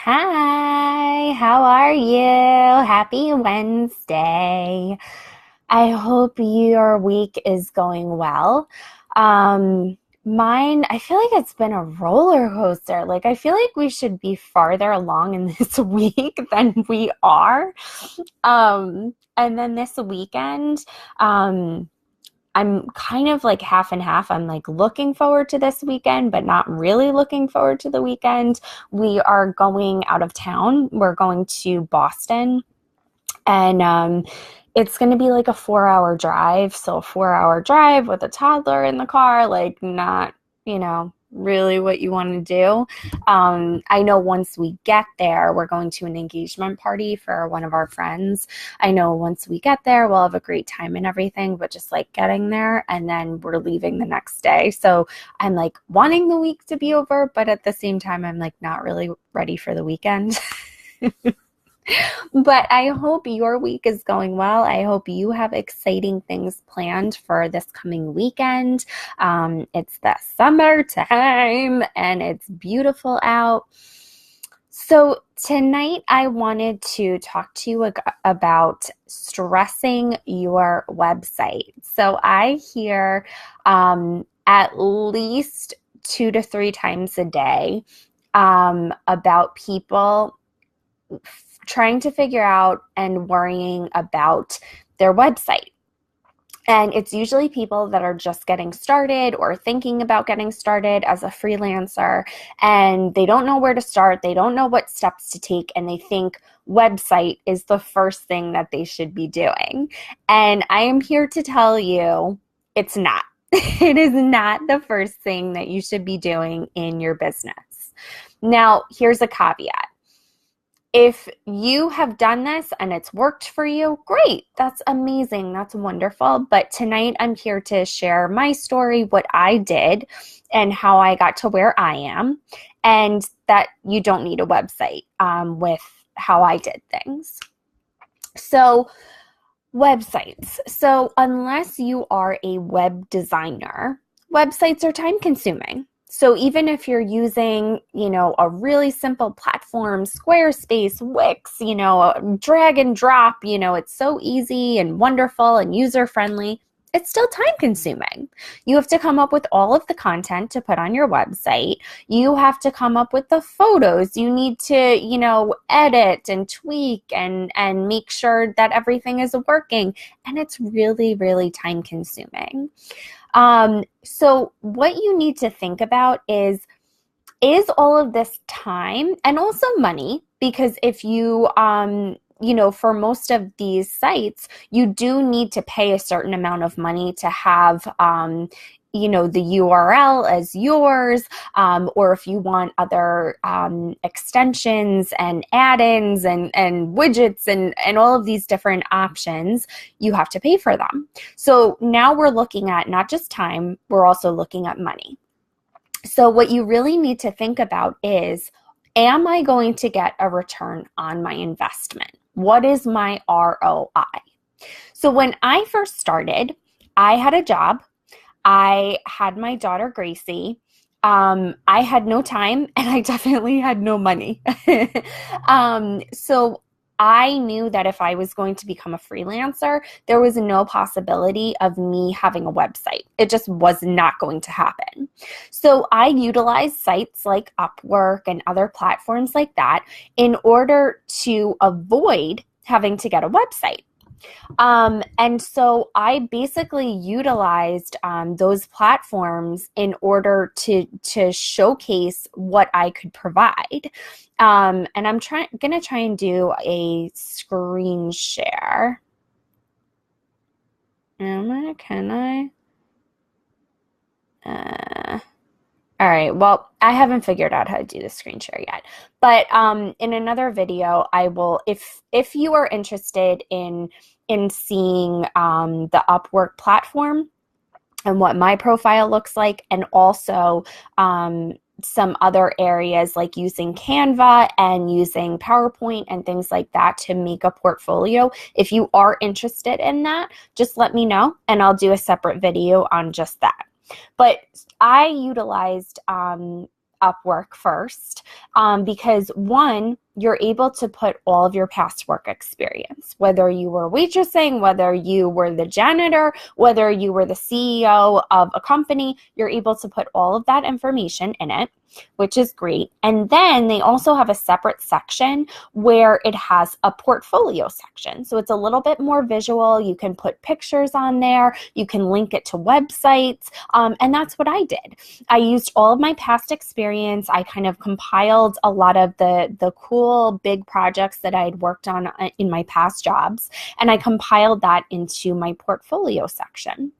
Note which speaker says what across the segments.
Speaker 1: Hi, how are you? Happy Wednesday. I hope your week is going well. Um, Mine, I feel like it's been a roller coaster. Like, I feel like we should be farther along in this week than we are. And then this weekend, um, I'm kind of like half and half. I'm like looking forward to this weekend, but not really looking forward to the weekend. We are going out of town. We're going to Boston, and it's going to be like a 4 hour drive. So, a 4 hour drive with a toddler in the car, like, not, really what you want to do. I know once we get there, we're going to an engagement party for one of our friends. I know once we get there, we'll have a great time and everything, but just like getting there, and then we're leaving the next day. So I'm like wanting the week to be over, but at the same time, I'm like not really ready for the weekend. But I hope your week is going well. I hope you have exciting things planned for this coming weekend. It's the summertime and it's beautiful out. So, tonight I wanted to talk to you about stressing your website. So, I hear at least 2 to 3 times a day about people trying to figure out and worrying about their website. And it's usually people that are just getting started or thinking about getting started as a freelancer, and they don't know where to start. They don't know what steps to take, and they think website is the first thing that they should be doing. And I am here to tell you it's not. It is not the first thing that you should be doing in your business. Now, here's a caveat. If you have done this and it's worked for you, great. That's amazing. That's wonderful. But tonight I'm here to share my story, what I did, and how I got to where I am, and that you don't need a website with how I did things. So, websites. So, unless you are a web designer, websites are time consuming. So even if you're using, a really simple platform, Squarespace, Wix, drag and drop, it's so easy and wonderful and user-friendly, it's still time consuming. You have to come up with all of the content to put on your website. You have to come up with the photos. You need to, edit and tweak and make sure that everything is working. And it's really, really time consuming. So what you need to think about is all of this time and also money, because if you, for most of these sites, you do need to pay a certain amount of money to have, the URL as yours, or if you want other extensions and add-ins and widgets and all of these different options, you have to pay for them. So now we're looking at not just time, we're also looking at money. So what you really need to think about is, am I going to get a return on my investment? What is my ROI? So when I first started, I had a job. I had my daughter, Gracie. I had no time and I definitely had no money. So I knew that if I was going to become a freelancer, there was no possibility of me having a website. It just was not going to happen. So I utilized sites like Upwork and other platforms like that in order to avoid having to get a website. And so I basically utilized those platforms in order to showcase what I could provide. And I'm gonna try and do a screen share. Can I? All right, well, I haven't figured out how to do the screen share yet. But in another video, I will, if you are interested in seeing the Upwork platform and what my profile looks like, and also some other areas like using Canva and using PowerPoint and things like that to make a portfolio. If you are interested in that, just let me know and I'll do a separate video on just that. But I utilized Upwork first, because one, you're able to put all of your past work experience, whether you were waitressing, whether you were the janitor, whether you were the CEO of a company, you're able to put all of that information in it, which is great. And then they also have a separate section where it has a portfolio section. So it's a little bit more visual. You can put pictures on there. You can link it to websites. And that's what I did. I used all of my past experience. I kind of compiled a lot of the cool big projects that I had worked on in my past jobs, and I compiled that into my portfolio section.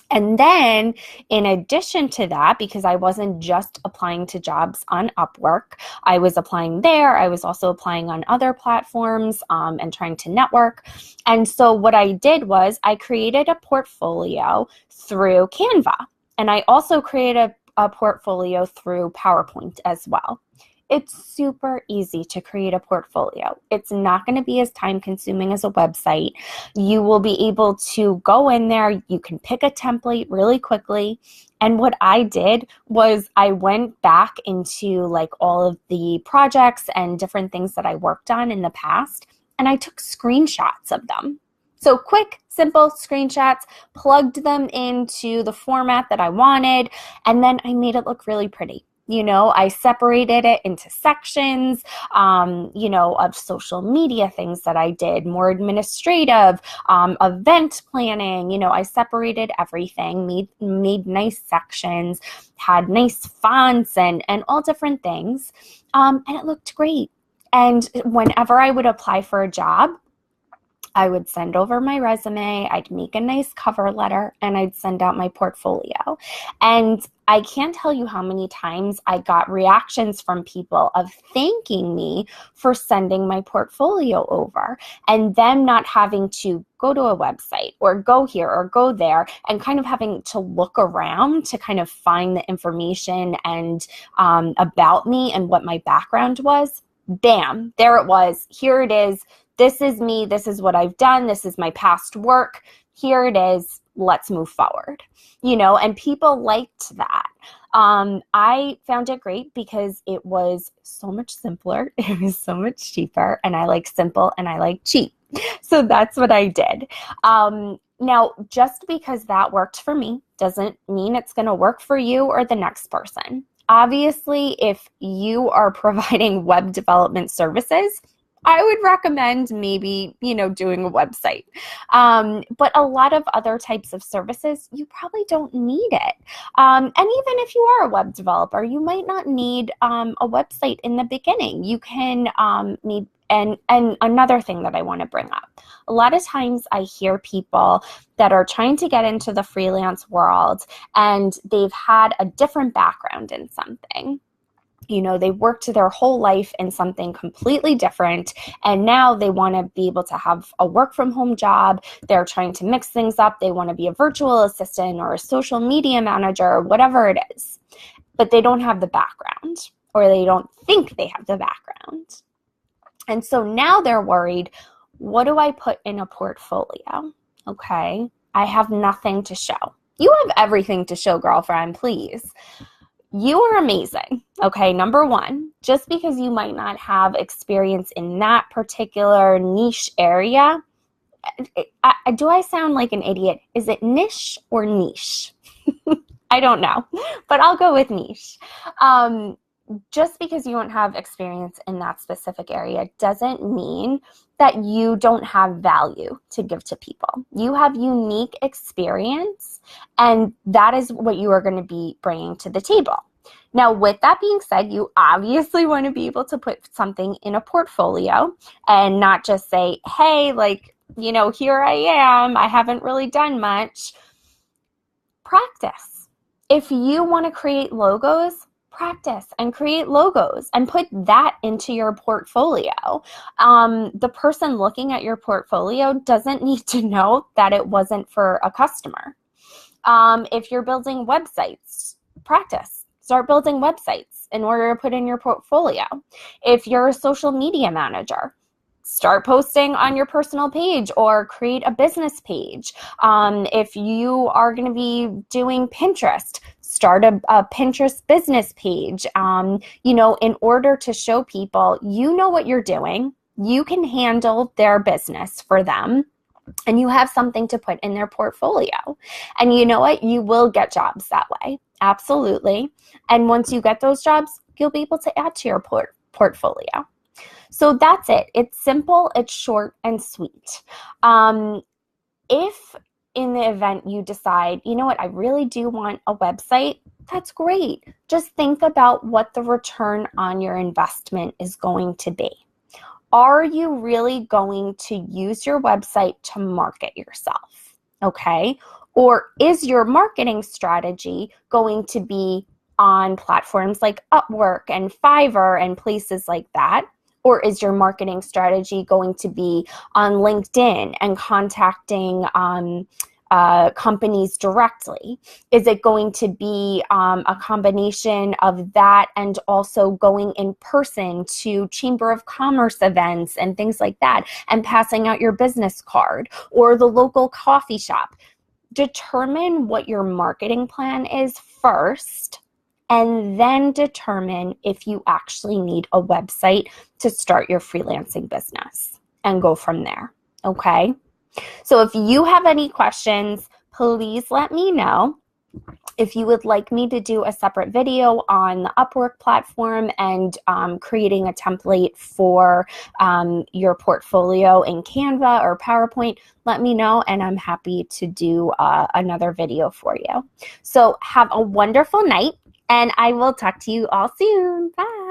Speaker 1: And then in addition to that, because I wasn't just applying to jobs on Upwork, I was applying there. I was also applying on other platforms and trying to network. And so what I did was I created a portfolio through Canva. And I also created a portfolio through PowerPoint as well. It's super easy to create a portfolio. It's not going to be as time consuming as a website. You will be able to go in there. You can pick a template really quickly. And what I did was I went back into like all of the projects and different things that I worked on in the past, and I took screenshots of them. So quick, simple screenshots, plugged them into the format that I wanted, and then I made it look really pretty. I separated it into sections, of social media things that I did, more administrative, event planning. I separated everything, made nice sections, had nice fonts and all different things. And it looked great. And whenever I would apply for a job, I would send over my resume, I'd make a nice cover letter, and I'd send out my portfolio. And I can't tell you how many times I got reactions from people of thanking me for sending my portfolio over, and them not having to go to a website or go here or go there and kind of having to look around to kind of find the information and about me and what my background was. Bam, there it was. Here it is. This is me. This is what I've done. This is my past work. Here it is. Let's move forward. And people liked that. I found it great because it was so much simpler. It was so much cheaper, and I like simple and I like cheap. So that's what I did. Now, just because that worked for me doesn't mean it's going to work for you or the next person. Obviously, if you are providing web development services, I would recommend maybe, doing a website. But a lot of other types of services, you probably don't need it. And even if you are a web developer, you might not need a website in the beginning. You can need, and another thing that I want to bring up, a lot of times I hear people that are trying to get into the freelance world and they've had a different background in something. They worked their whole life in something completely different, and now they want to be able to have a work from home job. They're trying to mix things up. They want to be a virtual assistant or a social media manager, or whatever it is, but they don't have the background, or they don't think they have the background. And so now they're worried, what do I put in a portfolio? Okay, I have nothing to show. You have everything to show, girlfriend, please. You are amazing. Okay, number one, just because you might not have experience in that particular niche area, do I sound like an idiot? Is it niche or niche? I don't know, but I'll go with niche. Just because you don't have experience in that specific area doesn't mean that you don't have value to give to people. You have unique experience, and that is what you are going to be bringing to the table. Now, with that being said, you obviously want to be able to put something in a portfolio and not just say, hey, here I am. I haven't really done much. Practice. If you want to create logos, practice and create logos and put that into your portfolio. The person looking at your portfolio doesn't need to know that it wasn't for a customer. If you're building websites, practice. Start building websites in order to put in your portfolio. If you're a social media manager, start posting on your personal page or create a business page. If you are going to be doing Pinterest, start a Pinterest business page, in order to show people you know what you're doing. You can handle their business for them, and you have something to put in their portfolio. And you know what? You will get jobs that way. Absolutely. And once you get those jobs, you'll be able to add to your portfolio. So that's it. It's simple, it's short and sweet. If in the event you decide, you know what, I really do want a website, that's great. Just think about what the return on your investment is going to be. Are you really going to use your website to market yourself? Okay. Or is your marketing strategy going to be on platforms like Upwork and Fiverr and places like that? Or is your marketing strategy going to be on LinkedIn and contacting companies directly? Is it going to be a combination of that and also going in person to Chamber of Commerce events and things like that and passing out your business card, or the local coffee shop? Determine what your marketing plan is first, and then determine if you actually need a website to start your freelancing business, and go from there. Okay? So if you have any questions, please let me know. If you would like me to do a separate video on the Upwork platform and creating a template for your portfolio in Canva or PowerPoint, let me know, and I'm happy to do another video for you. So have a wonderful night, and I will talk to you all soon. Bye.